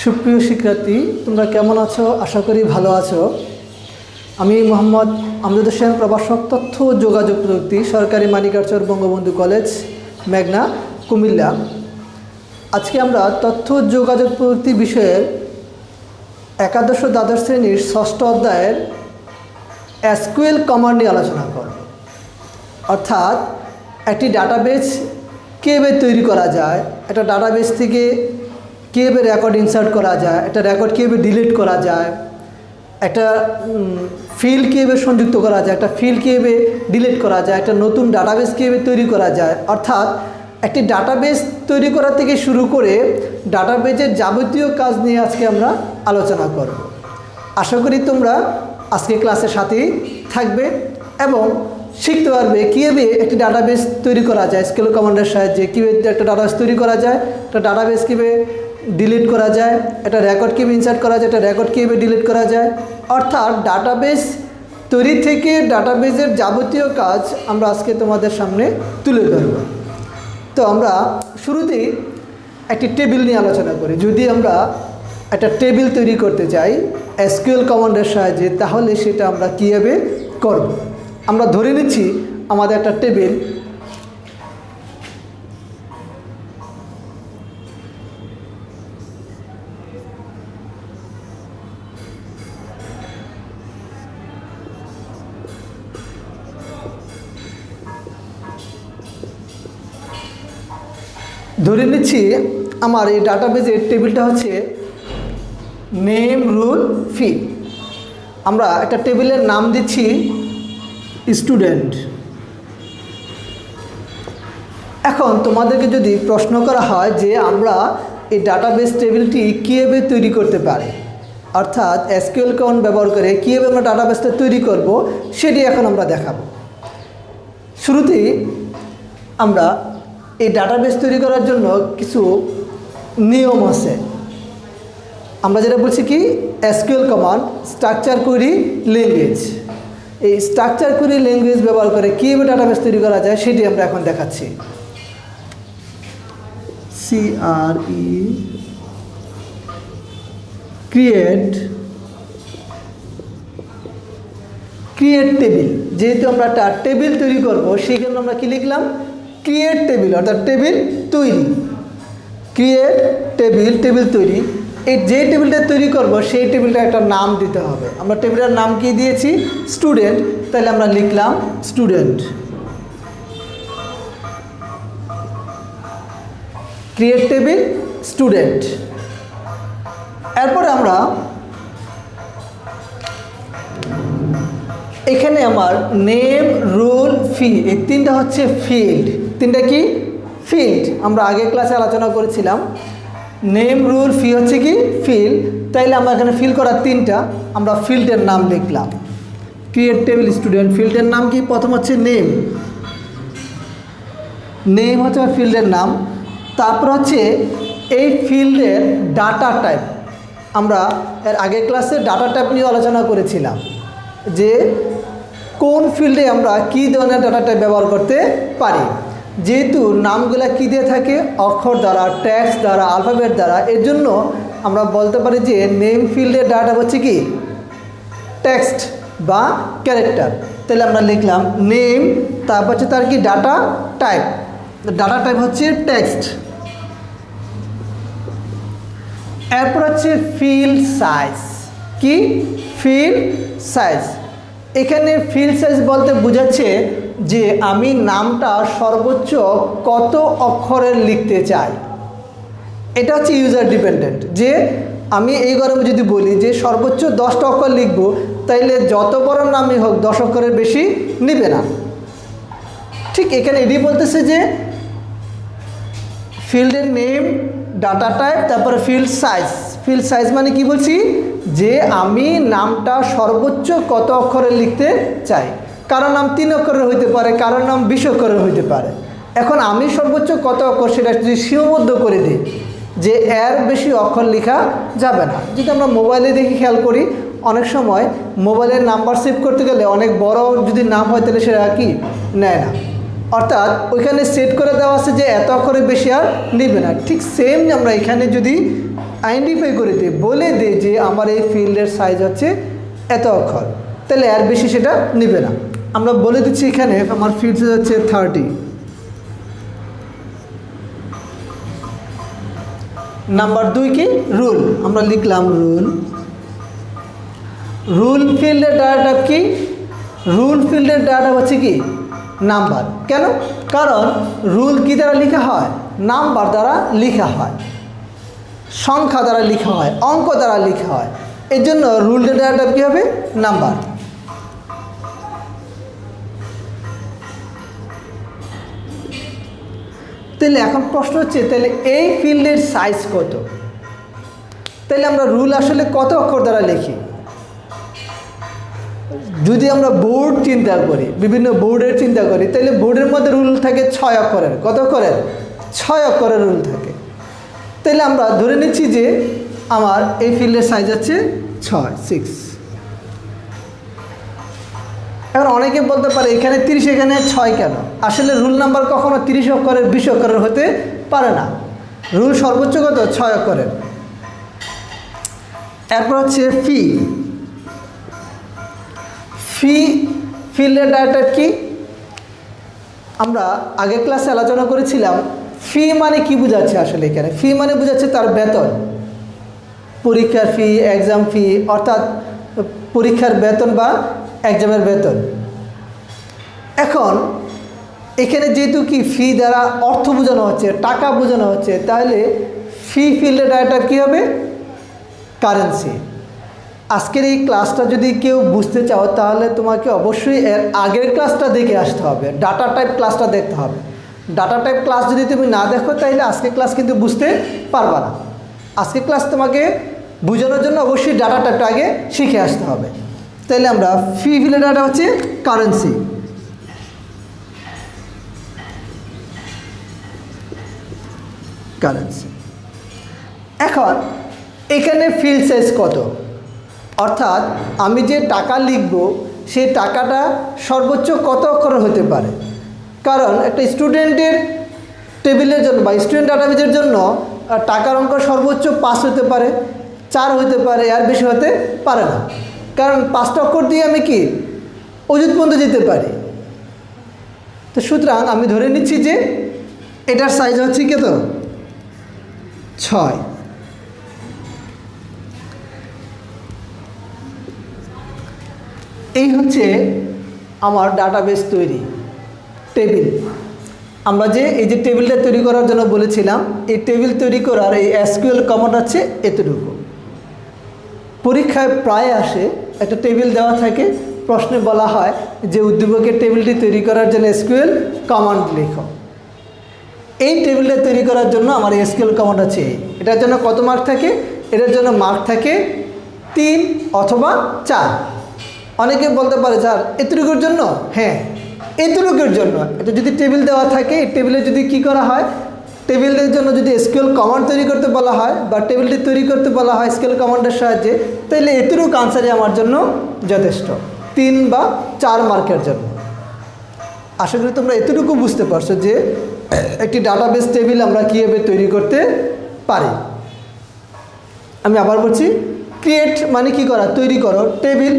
সুপ্রিয় শিক্ষার্থী, তোমরা কেমন আছো? আশা করি ভালো আছো। আমি মোহাম্মদ আমজাদ হোসেন, প্রভাষক তথ্য ও যোগাযোগ প্রযুক্তি, সরকারি মানিকারচর বঙ্গবন্ধু কলেজ, মেঘনা, কুমিল্লা। আজকে আমরা তথ্য ও যোগাযোগ প্রযুক্তি বিষয়ের একাদশ ও দ্বাদশ শ্রেণীর ষষ্ঠ অধ্যায়ের এসকিউএল কমান্ড নিয়ে আলোচনা করব। অর্থাৎ একটি ডাটাবেস কীভাবে তৈরি করা যায়, একটা ডাটাবেস থেকে কীভাবে রেকর্ড ইনসার্ট করা যায়, একটা রেকর্ড কীভাবে ডিলিট করা যায়, একটা ফিল্ড কীভাবে সংযুক্ত করা যায়, একটা ফিল্ড কীভাবে ডিলিট করা যায়, একটা নতুন ডাটাবেস কীভাবে তৈরি করা যায়। অর্থাৎ একটি ডাটাবেস তৈরি করা থেকে শুরু করে ডাটাবেসের যাবতীয় কাজ নিয়ে আজকে আমরা আলোচনা করব। আশা করি তোমরা আজকে ক্লাসের সাথেই থাকবে এবং শিখতে পারবে কীভাবে একটি ডাটাবেস তৈরি করা যায়, এসকিউএল কমান্ডের সাহায্যে কীভাবে একটা ডাটাবেস তৈরি করা যায়, একটা ডাটাবেস কীভাবে ডিলিট করা যায়, একটা রেকর্ড কীভাবে ইনসার্ট করা যায়, একটা রেকর্ড কীভাবে ডিলিট করা যায়। অর্থাৎ ডাটাবেস তৈরি থেকে ডাটাবেসের যাবতীয় কাজ আমরা আজকে তোমাদের সামনে তুলে ধরব। তো আমরা শুরুতেই একটি টেবিল নিয়ে আলোচনা করি। যদি আমরা একটা টেবিল তৈরি করতে চাই এসকিউএল কমান্ডের সাহায্যে, তাহলে সেটা আমরা কীভাবে করব। আমরা ধরে নিচ্ছি আমাদের একটা টেবিল, ধরে নিচ্ছি আমার এই ডাটাবেসের টেবিলটা হচ্ছে নেম, রুল, ফি। আমরা একটা টেবিলের নাম দিচ্ছি স্টুডেন্ট। এখন তোমাদেরকে যদি প্রশ্ন করা হয় যে আমরা এই ডাটাবেস টেবিলটি কীভাবে তৈরি করতে পারি, অর্থাৎ এসকিউএল কমান্ড ব্যবহার করে কীভাবে আমরা ডাটাবেসটা তৈরি করব, সেটি এখন আমরা দেখাবো। শুরুতেই আমরা এই ডাটাবেস তৈরি করার জন্য কিছু নিয়ম আছে। আমরা যেটা বলছি কি, SQL command structure query language. এই স্ট্রাকচার কোয়েরি ল্যাঙ্গুয়েজ ব্যবহার করে কীভাবে ডাটাবেস তৈরি করা যায় সেটি আমরা এখন দেখাচ্ছি। Create table. যেহেতু আমরা একটা টেবিল তৈরি করব, সেই জন্য আমরা কি লিখলাম, ক্রিয়েট টেবিল, অর্থাৎ টেবিল তৈরি। ক্রিয়েট টেবিল, টেবিল তৈরি। এই যে টেবিলটা তৈরি করব সেই টেবিলটা একটা নাম দিতে হবে। আমরা টেবিলের নাম কি দিয়েছি, স্টুডেন্ট, তাহলে আমরা লিখলাম স্টুডেন্ট। Create table student. এরপরে আমরা এখানে আমার নেম, রুল, ফি, এই তিনটা হচ্ছে ফিল্ড। তিনটা কি ফিল্ড, আমরা আগের ক্লাসে আলোচনা করেছিলাম। নেম, রুল, ফি হচ্ছে কি ফিল্ড। তাইলে আমরা এখানে ফিল করার তিনটা, আমরা ফিল্ডের নাম লিখলাম। ক্রিয়েট টেবিল স্টুডেন্ট, ফিল্ডের নাম কি, প্রথম হচ্ছে নেম। নেম হচ্ছে ফিল্ডের নাম। তারপর হচ্ছে এই ফিল্ডের ডাটা টাইপ। আমরা এর আগের ক্লাসে ডাটা টাইপ নিয়ে আলোচনা করেছিলাম যে কোন ফিল্ডে আমরা কী ধরনের ডাটা টাইপ ব্যবহার করতে পারি। যেহেতু নামগুলা কী দিয়ে থাকে, অক্ষর দ্বারা, টেক্সট দ্বারা, আলফাবেট দ্বারা, এর জন্য আমরা বলতে পারি যে নেম ফিল্ডের ডাটা হচ্ছে কি টেক্সট বা ক্যারেক্টার। তাহলে আমরা লিখলাম নেম, তারপর হচ্ছে তার কি ডাটা টাইপ। ডাটা টাইপ হচ্ছে টেক্সট। এরপর হচ্ছে ফিল্ড সাইজ। কি ফিল্ড সাইজ, এখানে ফিল্ড সাইজ বলতে বোঝাচ্ছে যে আমি নামটা সর্বোচ্চ কত অক্ষরের লিখতে চাই। এটা হচ্ছে ইউজার ডিপেন্ডেন্ট, যে আমি এই গরমে যদি বলি যে সর্বোচ্চ 10টা অক্ষর লিখব, তাইলে যত বড় নামই হোক 10 অক্ষরের বেশি নিবে না। ঠিক এখানে এটি বলতেছে যে ফিল্ডের নেম, ডাটা টাইপ, তারপরে ফিল্ড সাইজ। ফিল্ড সাইজ মানে কি বলছি, যে আমি নামটা সর্বোচ্চ কত অক্ষরে লিখতে চাই। কারো নাম 3 অক্ষরের হইতে পারে, কারোর নাম 20 অক্ষরের হইতে পারে। এখন আমি সর্বোচ্চ কত অক্ষর সেটা যদি সীমাবদ্ধ করে দিই যে এর বেশি অক্ষর লেখা যাবে না। যদি আমরা মোবাইলে দেখি খেয়াল করি, অনেক সময় মোবাইলের নাম্বার সেভ করতে গেলে অনেক বড় যদি নাম হয় তাহলে সেটা কি নেয় না। অর্থাৎ ওইখানে সেট করে দেওয়া আছে যে এত অক্ষরের বেশি আর নেবে না। ঠিক সেম আমরা এখানে যদি আইডেন্টিফাই করে দিই, বলে দিই যে আমার এই ফিল্ডের সাইজ হচ্ছে এত অক্ষর, তাহলে এর বেশি সেটা নেবে না। আমরা বলে দিচ্ছি এখানে আমার ফিল্ড সাইজ হচ্ছে 30। নাম্বার 2 কি রুল, আমরা লিখলাম রুল। রুল ফিল্ডের ডাটা টাইপ কি? রুল ফিল্ডের ডাটা টাইপ হচ্ছে কি নাম্বার। কেন? কারণ রুল কি দ্বারা লেখা হয়? নাম্বার দ্বারা লেখা হয়, সংখ্যা দ্বারা লেখা হয়, অঙ্ক দ্বারা লেখা হয়। এর জন্য রুলের ডাটা টাইপ কী হবে? নাম্বার। তাহলে এখন প্রশ্ন হচ্ছে, তাহলে এই ফিল্ডের সাইজ কত? তাহলে আমরা রুল আসলে কত অক্ষর দ্বারা লিখি? যদি আমরা বোর্ড চিন্তা করি, বিভিন্ন বোর্ডের চিন্তা করি, তাহলে বোর্ডের মধ্যে রুল থাকে 6 অক্ষরের। কত অক্ষরের? 6 অক্ষরের রুল থাকে। তাহলে আমরা ধরে নিচ্ছি যে আমার এই ফিল্ডের সাইজ হচ্ছে 6। এখন অনেকে বলতে পারে এখানে 30, এখানে 6 কেন? আসলে রুল নাম্বার কখনো 30 অক্ষরের 20 অক্ষরের হতে পারে না। রুল সর্বোচ্চ কত? 6 অক্ষরের। এরপর হচ্ছে ফি। ফি ফিল্ডের ডাটা টাইপ কি? আমরা আগের ক্লাসে আলোচনা করেছিলাম ফি মানে কি বোঝাচ্ছে। আসলে এখানে ফি মানে বোঝাচ্ছে তার বেতন, পরীক্ষার ফি, এক্সাম ফি, অর্থাৎ পরীক্ষার বেতন বা এক্সামের বেতন। এখন এখানে যেহেতু কি ফি দ্বারা অর্থ বোঝানো হচ্ছে, টাকা বোঝানো হচ্ছে, তাহলে ফি ফিল্ডের ডাটা টাইপ কী হবে? কারেন্সি। আজকের এই ক্লাসটা যদি কেউ বুঝতে চাও তাহলে তোমাকে অবশ্যই এর আগের ক্লাসটা দেখে আসতে হবে, ডাটা টাইপ ক্লাসটা দেখতে হবে। ডাটা টাইপ ক্লাস যদি তুমি না দেখো তাহলে আজকের ক্লাস কিন্তু বুঝতে পারবা না। আজকের ক্লাস তোমাকে বোঝানোর জন্য অবশ্যই ডাটা টাইপটা আগে শিখে আসতে হবে। তাহলে আমরা ফি ফিল্ডের ডাটা হচ্ছে কারেন্সি। কারেন্সি। এখন এখানে ফিল্ড সাইজ কত? অর্থাৎ আমি যে টাকা লিখব সেই টাকাটা সর্বোচ্চ কত অক্ষরের হতে পারে? কারণ একটা স্টুডেন্টের টেবিলের জন্য বা স্টুডেন্ট ডাটাবেজের জন্য টাকার অঙ্ক সর্বোচ্চ 5 হতে পারে, 4 হতে পারে, আর বেশি হতে পারে না। কারণ 5টা অক্ষর দিয়ে আমি কি অযুত পর্যন্ত যেতে পারি। তো সুতরাং আমি ধরে নিচ্ছি যে এটার সাইজ হচ্ছে কত? 6। এই হচ্ছে আমার ডাটাবেস তৈরি, টেবিল। আমরা যে এই যে টেবিলটা তৈরি করার জন্য বলেছিলাম, এই টেবিল তৈরি করার এই এসকিউএল কমান্ড হচ্ছে এতটুকু। পরীক্ষায় প্রায় আসে, একটা টেবিল দেওয়া থাকে, প্রশ্নে বলা হয় যে উদ্দীপকের টেবিলটি তৈরি করার জন্য এসকিউএল কমান্ড লেখো। এই টেবিলটা তৈরি করার জন্য আমার এসকিউএল কমান্ড আছে। এটার জন্য কত মার্ক থাকে? এটার জন্য মার্ক থাকে 3 অথবা 4। অনেকে বলতে পারে স্যার এতটুকুর জন্য? হ্যাঁ, এতটুকুর জন্য। এটা যদি টেবিল দেওয়া থাকে, এই টেবিলে যদি কি করা হয়, টেবিলের জন্য যদি এসকিউএল কমান্ড তৈরি করতে বলা হয় বা টেবিলটি তৈরি করতে বলা হয় এসকিউএল কমান্ডের সাহায্যে, তাহলে এতটুকু আনসারই আমার জন্য যথেষ্ট, 3 বা 4 মার্কের জন্য। আশা করি তোমরা এতটুকু বুঝতে পারছো যে একটি ডাটাবেস টেবিল আমরা কীভাবে তৈরি করতে পারি। আমি আবার বলছি, ক্রিয়েট মানে কি করা? তৈরি করো। টেবিল,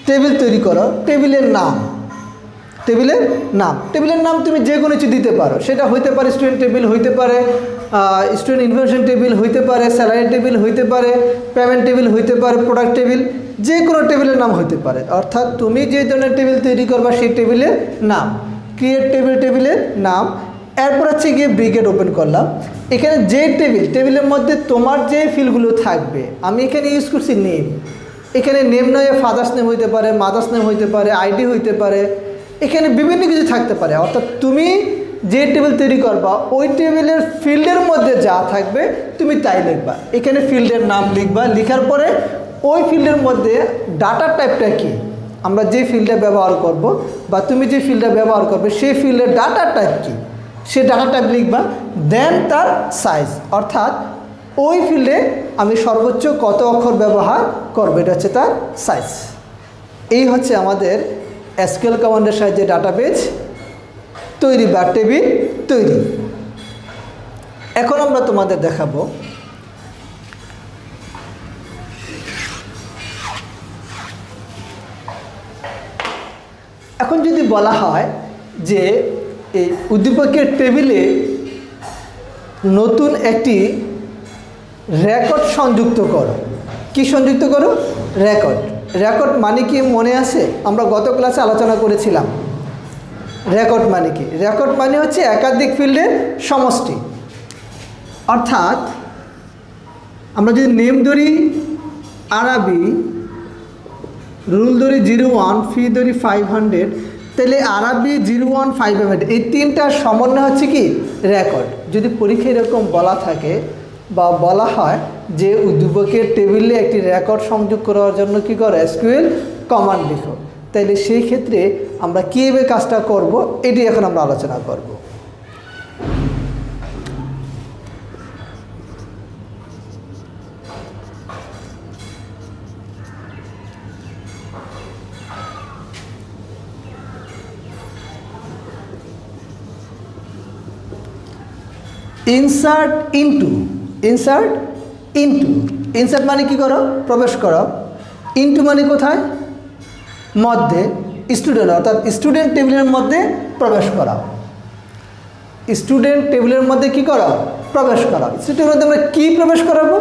টেবিল তৈরি করো। টেবিলের নাম, টেবিলের নাম, টেবিলের নাম তুমি যে কোনো কিছু দিতে পারো। সেটা হইতে পারে স্টুডেন্ট টেবিল, হইতে পারে স্টুডেন্ট ইনফরমেশন টেবিল, হইতে পারে স্যালারি টেবিল, হইতে পারে পেমেন্ট টেবিল, হইতে পারে প্রোডাক্ট টেবিল, যে কোনো টেবিলের নাম হইতে পারে। অর্থাৎ তুমি যে ধরনের টেবিল তৈরি করবা সেই টেবিলের নাম, ক্রিয়েট টেবিল, টেবিলের নাম। এরপর হচ্ছে গিয়ে ব্রিকেট ওপেন করলাম। এখানে যে টেবিলের মধ্যে তোমার যে ফিল্ডগুলো থাকবে, আমি এখানে ইউজ করছি নেম। এখানে নেম নয় ফাদার্স নেম হইতে পারে, মাদার্স নেম হইতে পারে, আইডি হইতে পারে, এখানে বিভিন্ন কিছু থাকতে পারে। অর্থাৎ তুমি যে টেবিল তৈরি করবা ওই টেবিলের ফিল্ডের মধ্যে যা থাকবে তুমি তাই লিখবা। এখানে ফিল্ডের নাম লিখবা, লেখার পরে ওই ফিল্ডের মধ্যে ডাটা টাইপটা কি, আমরা যে ফিল্ডে ব্যবহার করব বা তুমি যে ফিল্ডে ব্যবহার করবে সেই ফিল্ডের ডাটা টাইপ কি, সে ডাটা টাইপ লিখবা। দেন তার সাইজ, অর্থাৎ ওই ফিল্ডে আমি সর্বোচ্চ কত অক্ষর ব্যবহার করবো, এটা হচ্ছে তার সাইজ। এই হচ্ছে আমাদের এসকিউএল কমান্ডের সাহায্যে ডাটাবেজ তৈরি বা টেবিল তৈরি। এখন আমরা তোমাদের দেখাবো এখন যদি বলা হয় যে এই উদ্দীপকের টেবিলে নতুন একটি রেকর্ড সংযুক্ত করো। কি সংযুক্ত করো? রেকর্ড। রেকর্ড মানে কি মনে আছে? আমরা গত ক্লাসে আলোচনা করেছিলাম। রেকর্ড মানে কি? রেকর্ড মানে হচ্ছে একাধিক ফিল্ডের সমষ্টি। অর্থাৎ আমরা যদি নেম ধরি আরবি, রুল ধরি 01, ফি ধরি 500, তাহলে আরবি 01, 500 এই তিনটার সমন্বয় হচ্ছে কি? রেকর্ড। যদি পরীক্ষায় এরকম বলা থাকে বা বলা হয় যে উদ্দীপকের টেবিলে একটি রেকর্ড সংযোগ করার জন্য কি করো? এসকিউএল কমান্ড লিখো। তাইলে সেই ক্ষেত্রে আমরা কীভাবে কাজটা করব এটি এখন আমরা আলোচনা করব। Insert into. Insert into. Insert মানে কি করো? প্রবেশ করো। ইনটু মানে কোথায়? মধ্যে। স্টুডেন্ট অর্থাৎ স্টুডেন্ট টেবিলের মধ্যে প্রবেশ করাও। স্টুডেন্ট টেবিলের মধ্যে কি করো? প্রবেশ করাও। স্টুডেন্টের মধ্যে আমরা কী প্রবেশ করাবো?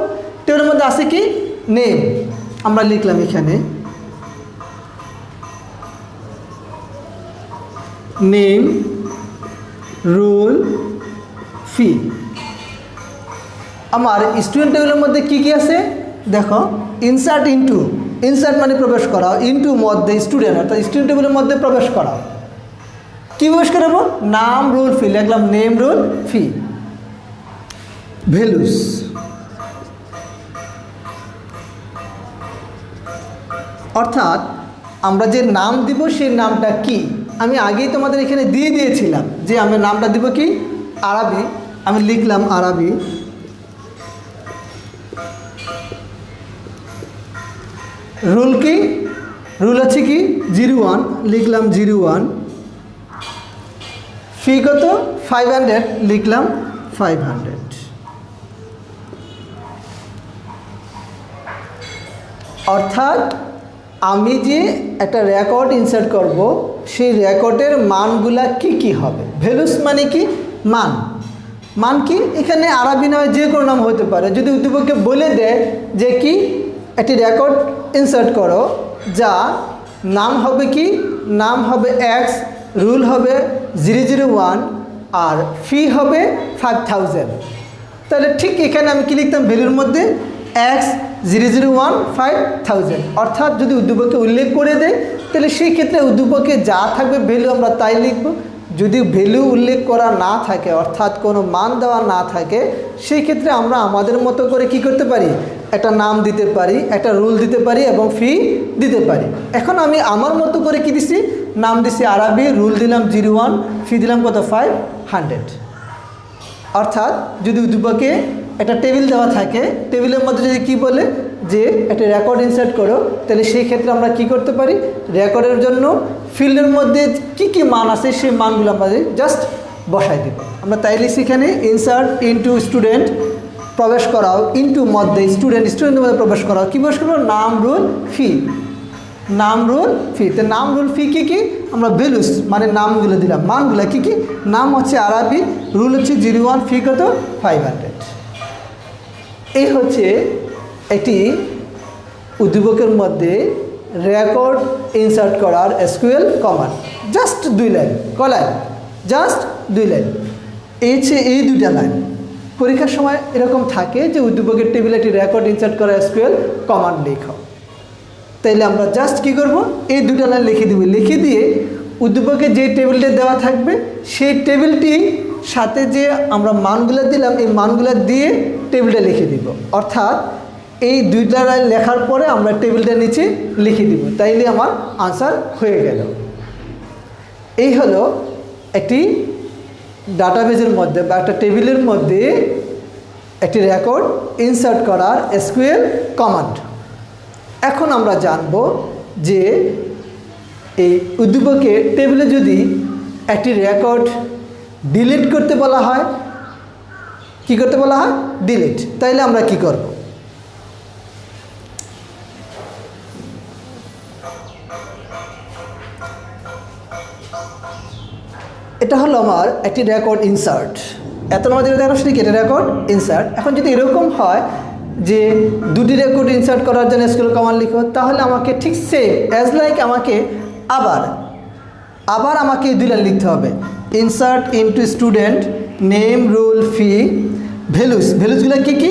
টেবিলের মধ্যে আছে কি? নেম। আমরা লিখলাম এখানে নেম, রোল, ফি। আমার স্টুডেন্ট টেবিলের মধ্যে কি কি আছে দেখো। Insert into. ইনসার্ট মানে প্রবেশ করাও, ইনটু মধ্যে স্টুডেন্ট অর্থাৎ স্টুডেন্ট টেবিলের মধ্যে প্রবেশ করাও। কী প্রবেশ করাবো? নাম, রোল, ফি। লিখলাম নেম, রোল, ফি। ভ্যালুস। অর্থাৎ আমরা যে নাম দিব সেই নামটা কি? আমি আগেই তোমাদের এখানে দিয়ে দিয়েছিলাম যে আমি নামটা দিব কি? আরবি। আমি লিখলাম আরবি। রুল কি? রুল আছে কি? 01, লিখলাম 01। ফি কত? 500, লিখলাম 500। অর্থাৎ আমি যে একটা রেকর্ড ইনসার্ট করব সেই রেকর্ডের মানগুলা কি কি হবে? ভ্যালুস মানে কি? মান। মান কি? এখানে আরবি নয় যে কোনো নাম হতে পারে। যদি উদ্দীপককে বলে দেয় যে কি একটি রেকর্ড ইনসার্ট করো যা নাম হবে কি? নাম হবে এক্স, রুল হবে 001 আর ফি হবে 5000। তাহলে ঠিক এখানে আমি কি লিখতাম? ভ্যালুর মধ্যে এক্স 001 5000। অর্থাৎ যদি উদ্দীপককে উল্লেখ করে দেয় তাহলে সেই ক্ষেত্রে উদ্দীপকে যা থাকবে ভ্যালু আমরা তাই লিখব। যদি ভ্যালু উল্লেখ করা না থাকে অর্থাৎ কোনো মান দেওয়া না থাকে সেই ক্ষেত্রে আমরা আমাদের মতো করে কি করতে পারি? একটা নাম দিতে পারি, একটা রুল দিতে পারি এবং ফি দিতে পারি। এখন আমি আমার মতো করে কি দিছি? নাম দিছি আরবি, রুল দিলাম 01, ফি দিলাম কত? 500। অর্থাৎ যদি উদ্দীপকে একটা টেবিল দেওয়া থাকে, টেবিলের মধ্যে যদি কি বলে যে একটা রেকর্ড ইনসার্ট করো তাহলে সেই ক্ষেত্রে আমরা কি করতে পারি? রেকর্ডের জন্য ফিল্ডের মধ্যে কি কি মান আছে সেই মানগুলো আমরা জাস্ট বসাই দেব। আমরা তাই লিখছি এখানে ইনসার্ট ইনটু স্টুডেন্ট, প্রবেশ করাও, ইনটু মধ্যে স্টুডেন্টের মধ্যে প্রবেশ করাও। কী প্রবেশ করবো? নাম, রুল, ফি। নাম, রুল, ফি। তো নাম, রুল, ফি কী কী? আমরা ভ্যালুস মানে নামগুলো দিলাম। মানগুলো কী কী? নাম হচ্ছে আরবি, রুল হচ্ছে 01, ফি কত? 500। এই হচ্ছে একটি উদ্দীপকের মধ্যে রেকর্ড ইনসার্ট করার এসকিউএল কমান্ড। Just 2 line. ক লাইন? Just 2 line. এই 2টা লাইন পরীক্ষার সময় এরকম থাকে যে উদ্দীপকের টেবিলে একটি রেকর্ড ইনসার্ট করা এসকিউএল কমান্ড লেখো। তাইলে আমরা জাস্ট কী করব? এই 2টা লাইন লিখে দিব। লিখে দিয়ে উদ্দীপকে যে টেবিলটা দেওয়া থাকবে সেই টেবিলটি সাথে যে আমরা মানগুলো দিলাম এই মানগুলো দিয়ে টেবিলটা লিখে দিব। অর্থাৎ এই 2টা লাইন লেখার পরে আমরা টেবিলটা নিচে লিখে দিব। তাইলে আমার আনসার হয়ে গেল। এই হলো একটি ডাটাবেজের মধ্যে বা একটা টেবিলের মধ্যে একটি রেকর্ড ইনসার্ট করার এসকিউএল কমান্ড। এখন আমরা জানব যে এই উদ্দীপকের টেবিলে যদি একটি রেকর্ড ডিলিট করতে বলা হয়, কি করতে বলা হয়? ডিলিট। তাইলে আমরা কি করব? এটা হলো আমার একটি রেকর্ড ইনসার্ট। এত আমাদের দেখো শুধু এটা রেকর্ড ইনসার্ট। এখন যদি এরকম হয় যে দুটি রেকর্ড ইনসার্ট করার জন্য এসকিউএল কমান্ড লিখো, তাহলে আমাকে ঠিক সেম অ্যাজ লাইক আমাকে আবার আমাকে দুই লাইন লিখতে হবে। Insert into student name roll fee ভ্যালুসগুলো কী কী?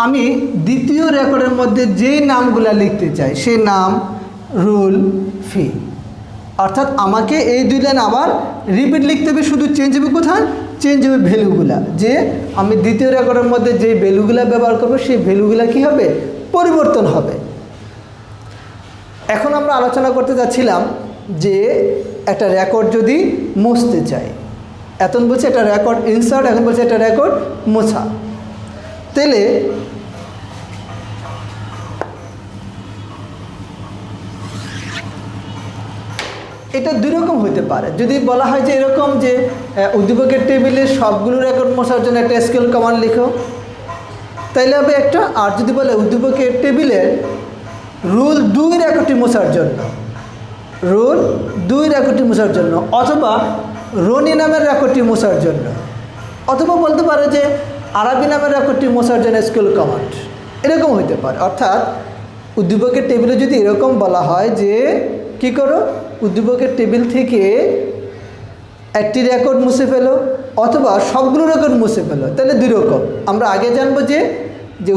আমি দ্বিতীয় রেকর্ডের মধ্যে যেই নামগুলো লিখতে চাই সেই নাম, রোল, ফি। অর্থাৎ আমাকে এই দুই লাইন আবার রিপিট লিখতে হবে, শুধু চেঞ্জ হবে কোথায়? চেঞ্জ হবে ভ্যালুগুলা। যে আমি দ্বিতীয় রেকর্ডের মধ্যে যে ভ্যালুগুলা ব্যবহার করবো সেই ভ্যালুগুলা কী হবে? পরিবর্তন হবে। এখন আমরা আলোচনা করতে যাচ্ছিলাম যে একটা রেকর্ড যদি মুছতে চাই, এখন বলছে একটা রেকর্ড ইনসার্ট, এখন বলছে একটা রেকর্ড মোছা। তাহলে এটা দুই রকম হতে পারে। যদি বলা হয় যে এরকম যে উদ্দীপকের টেবিলে সবগুলো রেকর্ড মোছার জন্য একটা এসকিউএল কমান্ড লিখো, তাইলে হবে একটা। আর যদি বলে উদ্দীপকের টেবিলের রুল 2 রেকর্ডটি মোছার জন্য, রুল 2 রেকর্ডটি মোছার জন্য, অথবা রনি নামের রেকর্ডটি মোছার জন্য, অথবা বলতে পারে যে আরবি নামের রেকর্ডটি মোছার জন্য এসকিউএল কমান্ড, এরকম হতে পারে। অর্থাৎ উদ্দীপকের টেবিলে যদি এরকম বলা হয় যে কি করো, উদ্দীপকের টেবিল থেকে একটি রেকর্ড মুছে ফেলো অথবা সবগুলো রেকর্ড মুছে ফেলো, তাহলে দুই রকম। আমরা আগে জানবো যে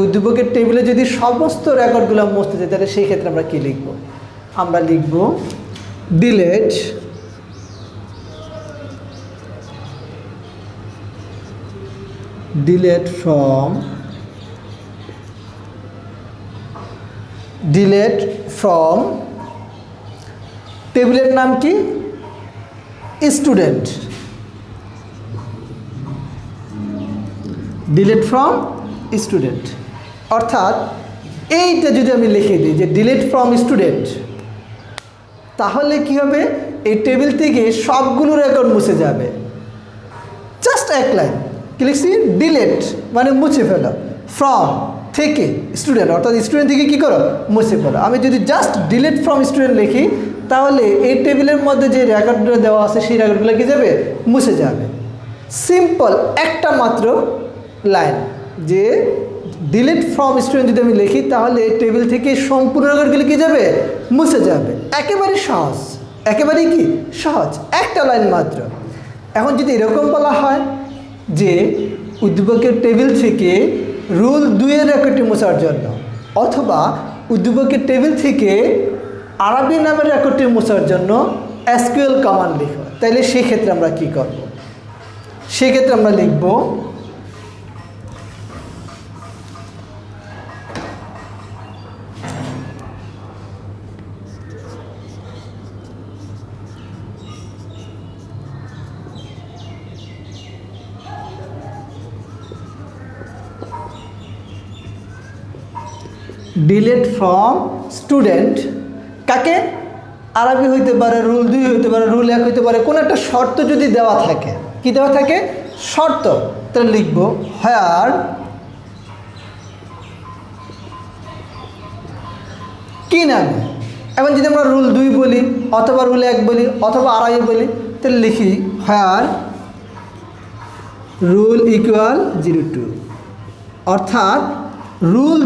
উদ্দীপকের টেবিলে যদি সমস্ত রেকর্ডগুলো মুছতে চাই, তাহলে সেই ক্ষেত্রে আমরা কি লিখব? আমরা লিখব delete from টেবিলের নাম কি? স্টুডেন্ট। Delete from student. অর্থাৎ এইটা যদি আমি লিখে দিই যে ডিলিট ফ্রম স্টুডেন্ট, তাহলে কি হবে? এই টেবিল থেকে সবগুলো রেকর্ড মুছে যাবে। জাস্ট এক লাইন কি লিখছি? ডিলিট মানে মুছে ফেলো, ফ্রম থেকে স্টুডেন্ট, অর্থাৎ স্টুডেন্ট থেকে কী করো? মুছে ফেলো। আমি যদি জাস্ট ডিলিট ফ্রম স্টুডেন্ট লিখি, তাহলে এই টেবিলের মধ্যে যে রেকর্ডগুলো দেওয়া আছে সেই রেকর্ডগুলো কী যাবে? মুছে যাবে। সিম্পল একটা মাত্র লাইন যে ডিলিট ফ্রম স্টুডেন্ট যদি আমি লিখি, তাহলে এই টেবিল থেকে সম্পূর্ণ রেকর্ডগুলো কী যাবে? মুছে যাবে। একেবারেই সহজ, একেবারেই কি সহজ, একটা লাইন মাত্র। এখন যদি এরকম বলা হয় যে উদ্দীপকের টেবিল থেকে রুল 2 রেকর্ডটি মোছার জন্য, অথবা উদ্দীপকের টেবিল থেকে আরবি নামের রেকর্ডটি মোছার জন্য এসকিউএল কমান্ড লিখো, তাইলে সেই ক্ষেত্রে আমরা কি করব? সেক্ষেত্রে আমরা লিখব ডিলিট ফ্রম স্টুডেন্ট। কাকে? আরবি হইতে পারে, রুল 2 হইতে পারে, রুল 1 হইতে পারে। কোনো একটা শর্ত যদি দেওয়া থাকে, কি দেওয়া থাকে? শর্ত। তাহলে লিখব হোয়ার কি নামে। এখন যদি আমরা রুল 2 বলি, অথবা রুল 1 বলি, অথবা আরবি বলি, তাহলে লিখি হোয়ার রুল ইকুয়াল 02। অর্থাৎ রুল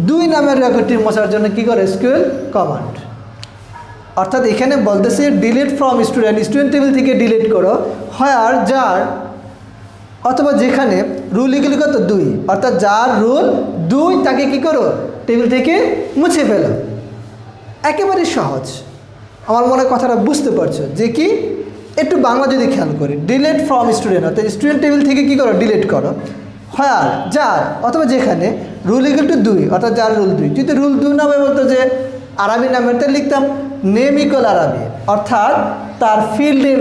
2 নামের রেকর্ডটি মোছার জন্য কি করে? SQL command. অর্থাৎ এখানে বলতেছে delete from student, student table থেকে ডিলিট করো, হোয়ার যার অথবা যেখানে রুল ইকুয়াল কত? 2, অর্থাৎ যার রুল 2 তাকে কি করো? টেবিল থেকে মুছে ফেলো। একেবারে সহজ। আমার মনে হয় কথাটা বুঝতে পারছো যে কি? একটু বাংলা যদি খেয়াল করি, ডিলিট ফ্রম স্টুডেন্ট অর্থাৎ স্টুডেন্ট টেবিল থেকে কি করো? ডিলিট করো। হোয়ার যার অথবা যেখানে রুল ইকুয়াল টু 2, অর্থাৎ যার রুল 2। যদি রুল 2 নামে বলতো যে আরবি নামের, তাহলে লিখতাম নেম ইকুয়াল আরবি, অর্থাৎ তার ফিল্ডের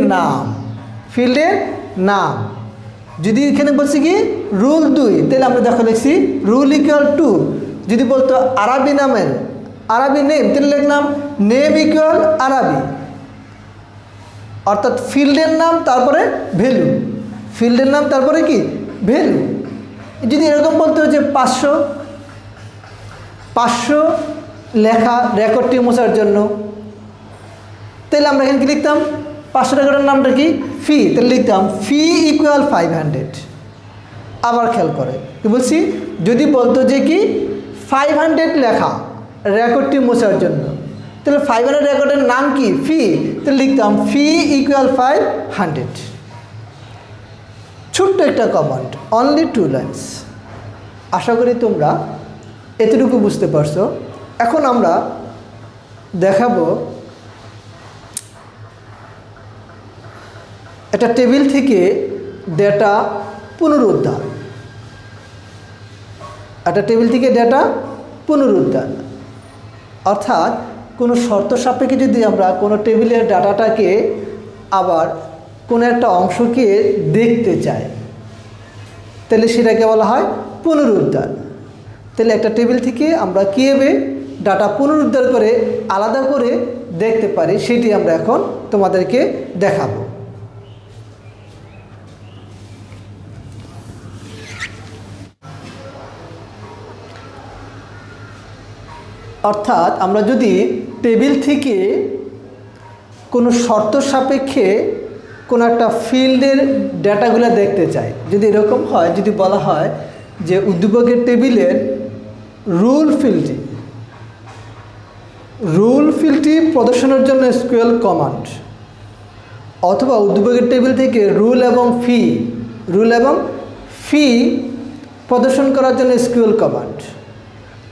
নাম। যদি এখানে বলছি কি রুল 2, তাহলে আমরা দেখো লিখছি রুল ইকুয়াল টু। যদি বলতো আরবি নামের, আরবি নেম, তাহলে লিখলাম নেম ইকুয়াল আরবি। অর্থাৎ ফিল্ডের নাম তারপরে ভ্যালু, ফিল্ডের নাম তারপরে কি ভ্যালু। যদি এরকম বলতে হয় যে 500 লেখা রেকর্ডটি মোছার জন্য, তাহলে আমরা এখানে কি লিখতাম, 500 রেকর্ডের নামটা কি ফি, তাহলে লিখতাম ফি ইকুয়াল 500। আবার খেয়াল করে কি বলছি, যদি বলতো যে কি 500 লেখা রেকর্ডটি মোছার জন্য, তাহলে 500 রেকর্ডের নাম কি ফি, তাহলে লিখতাম ফি ইকুয়াল 500। ছোট্ট একটা কমান্ড, অনলি 2 লাইন্স। আশা করি তোমরা এতটুকু বুঝতে পারছো। এখন আমরা দেখাবো একটা টেবিল থেকে ডেটা পুনরুদ্ধার, একটা টেবিল থেকে ডেটা পুনরুদ্ধার। অর্থাৎ কোনো শর্ত সাপেক্ষে যদি আমরা কোনো টেবিলের ডাটাটাকে আবার কোনো একটা অংশকে দেখতে চাই, তাহলে সেটাকে বলা হয় পুনরুদ্ধার। তাহলে একটা টেবিল থেকে আমরা কীভাবে ডাটা পুনরুদ্ধার করে আলাদা করে দেখতে পারি সেটি আমরা এখন তোমাদেরকে দেখাবো। অর্থাৎ আমরা যদি টেবিল থেকে কোনো শর্ত সাপেক্ষে কোনো একটা ফিল্ডের ডেটাগুলো দেখতে চাই, যদি এরকম হয়, যদি বলা হয় যে উদ্দীপকের টেবিলের রুল ফিল্ডটি প্রদর্শনের জন্য এসকিউএল কমান্ড, অথবা উদ্দীপকের টেবিল থেকে রুল এবং ফি প্রদর্শন করার জন্য এসকিউএল কমান্ড,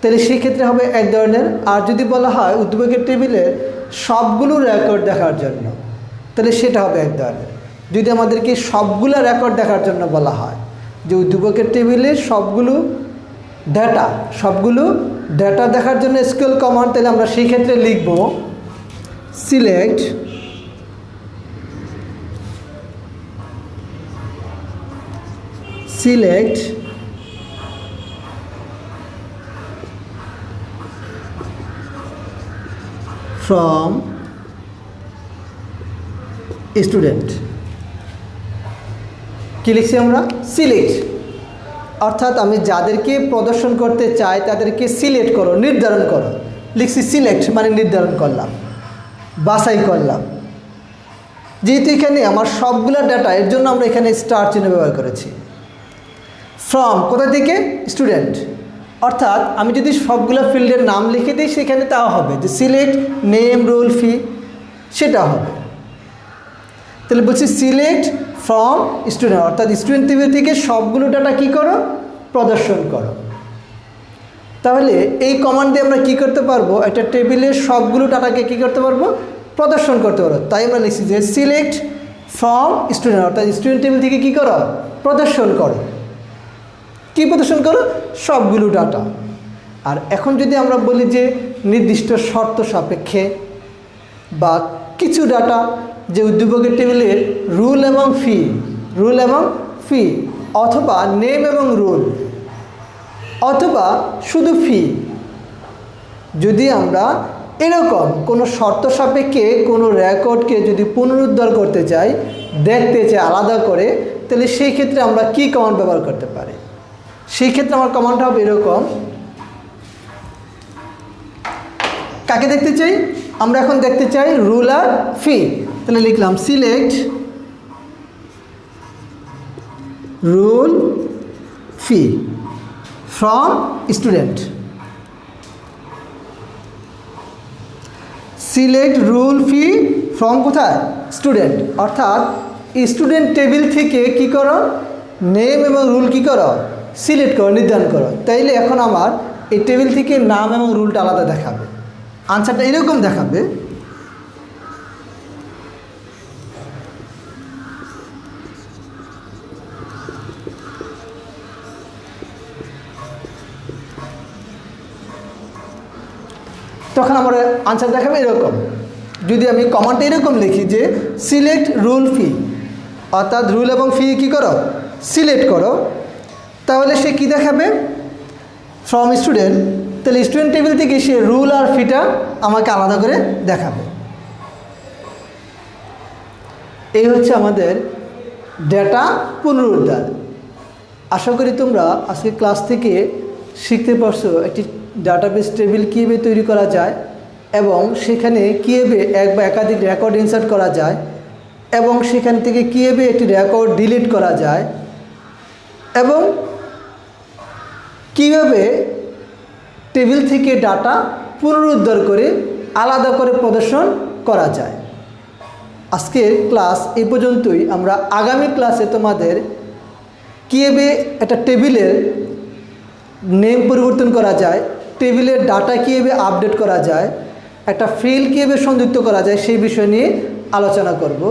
তাহলে সেই ক্ষেত্রে হবে এক ধরনের। আর যদি বলা হয় উদ্দীপকের টেবিলের সবগুলো রেকর্ড দেখার জন্য, তাহলে সেটা হবে এক ধরনের। যদি আমাদেরকে সবগুলো রেকর্ড দেখার জন্য বলা হয় যে উদ্দীপকের টেবিলের সবগুলো ডেটা দেখার জন্য এসকিউএল কমান্ড, তাহলে আমরা সেই ক্ষেত্রে লিখব সিলেক্ট ফ্রম স্টুডেন্ট। কি লিখছি আমরা, সিলেক্ট, অর্থাৎ আমি যাদেরকে প্রদর্শন করতে চাই তাদেরকে সিলেক্ট করো, নির্ধারণ করো। লিখছি সিলেক্ট মানে নির্ধারণ করলাম, বাছাই করলাম। যেহেতু এখানে আমার সবগুলো ডাটা, এর জন্য আমরা এখানে স্টার চিহ্ন ব্যবহার করেছি। ফ্রম কোথা থেকে, স্টুডেন্ট। অর্থাৎ আমি যদি সবগুলো ফিল্ডের নাম লিখে দিই সেখানে তাও হবে যে সিলেক্ট নেম রোল ফি, সেটা হবে। তাহলে বলছি সিলেক্ট ফ্রম স্টুডেন্ট, অর্থাৎ স্টুডেন্ট টেবিল থেকে সবগুলো ডাটা কী করো, প্রদর্শন করো। তাহলে এই কমান্ড দিয়ে আমরা কী করতে পারবো, একটা টেবিলের সবগুলো ডাটাকে কী করতে পারবো, প্রদর্শন করতে পারবো। তাই আমরা লিখছি যে সিলেক্ট ফ্রম স্টুডেন্ট, অর্থাৎ স্টুডেন্ট টেবিল থেকে কী করো, প্রদর্শন করো। কী প্রদর্শন করো, সবগুলো ডাটা। আর এখন যদি আমরা বলি যে নির্দিষ্ট শর্ত সাপেক্ষে বা কিছু ডাটা, যে উদ্দীপকের টেবিলের রুল এবং ফি, অথবা নেম এবং রুল, অথবা শুধু ফি, যদি আমরা এরকম কোনো শর্ত সাপেক্ষে কোনো রেকর্ডকে যদি পুনরুদ্ধার করতে চাই, দেখতে চাই আলাদা করে, তাহলে সেই ক্ষেত্রে আমরা কি কমান্ড ব্যবহার করতে পারি। সেই ক্ষেত্রে আমার কমান্ডটা হবে এরকম। কাকে দেখতে চাই, আমরা এখন দেখতে চাই রুল আর ফি, তাহলে লিখলাম select rule fee from student. Select rule fee from কোথায়, স্টুডেন্ট। অর্থাৎ স্টুডেন্ট টেবিল থেকে কি করো, নেম এবং রুল কি করো, সিলেক্ট করো, নির্ধারণ করো। তাইলে এখন আমার এই টেবিল থেকে নাম এবং রুলটা আলাদা দেখাবে, আনসারটা এরকম দেখাবে। তখন আমার আনসার দেখাবে এরকম। যদি আমি কমান্ডটা এরকম লিখি যে সিলেক্ট রুল ফি, অর্থাৎ রুল এবং ফি কী করো, সিলেক্ট করো, তাহলে সে কী দেখাবে, ফ্রম স্টুডেন্ট। তাহলে স্টুডেন্ট টেবিল থেকে সে রুল আর ফিটা আমাকে আলাদা করে দেখাবে। এই হচ্ছে আমাদের ডেটা পুনরুদ্ধার। আশা করি তোমরা আজকে ক্লাস থেকে শিখতে পারছো একটি ডাটাবেস টেবিল কীভাবে তৈরি করা যায় এবং সেখানে কীভাবে এক বা একাধিক রেকর্ড ইনসার্ট করা যায় এবং সেখান থেকে কীভাবে একটি রেকর্ড ডিলিট করা যায় এবং কীভাবে টেবিল থেকে ডাটা পুনরুদ্ধার করে আলাদা করে প্রদর্শন করা যায়। আজকের ক্লাস এই পর্যন্তই। আমরা আগামী ক্লাসে তোমাদের কীভাবে একটা টেবিলের নেম পরিবর্তন করা যায়, টেবিলের ডাটা কীভাবে আপডেট করা যায়, একটা ফিল্ড কীভাবে সংযুক্ত করা যায় সেই বিষয় নিয়ে আলোচনা করব।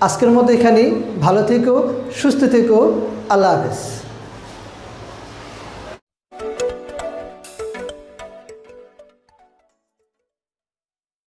আজকের মতো এখানেই। ভালো থেকো, সুস্থ থেকো, আল্লাহ হাফেজ।